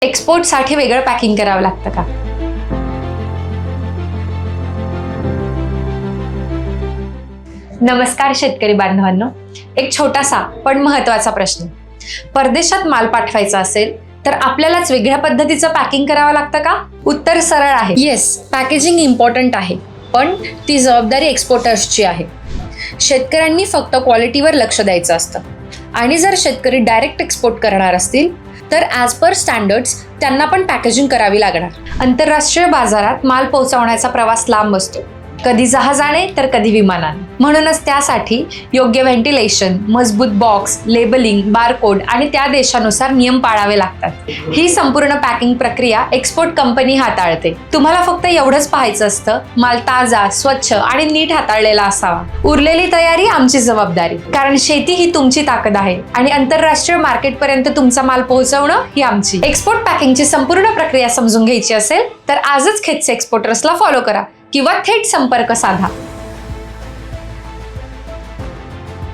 एक्सपोर्टसाठी वेगळं पॅकिंग करावं लागतं का? नमस्कार शेतकरी बांधवांनो, एक छोटासा पण महत्वाचा प्रश्न. परदेशात माल पाठवायचा असेल तर आपल्यालाच वेगळ्या पद्धतीचं पॅकिंग करावं लागतं का? उत्तर सरळ आहे, येस. पॅकेजिंग इम्पॉर्टंट आहे, पण ती जबाबदारी एक्सपोर्टर्सची आहे. शेतकऱ्यांनी फक्त क्वालिटीवर लक्ष द्यायचं असतं. आणि जर शेतकरी डायरेक्ट एक्सपोर्ट करणार असतील तर ॲज पर स्टँडर्ड्स त्यांना पण पॅकेजिंग करावी लागणार. आंतरराष्ट्रीय बाजारात माल पोहोचवण्याचा प्रवास लांब असतो, कधी जहाजाने तर कधी विमानाने. म्हणूनच त्यासाठी योग्य व्हेंटिलेशन, मजबूत बॉक्स, लेबलिंग, बारकोड आणि त्या देशानुसार नियम पाळावे लागतात. ही संपूर्ण पॅकिंग प्रक्रिया एक्सपोर्ट कंपनी हाताळते. तुम्हाला फक्त एवढंच पाहायचं असतं, माल ताजा, स्वच्छ आणि नीट हाताळलेला असावा. उरलेली तयारी आमची जबाबदारी, कारण शेती ही तुमची ताकद आहे आणि आंतरराष्ट्रीय मार्केटपर्यंत तुमचा माल पोहोचवणं ही आमची. एक्सपोर्ट पॅकिंगची संपूर्ण प्रक्रिया समजून घ्यायची असेल तर आजच खेतसे एक्सपोर्टर्सला फॉलो करा किंवा थेट संपर्क साधा.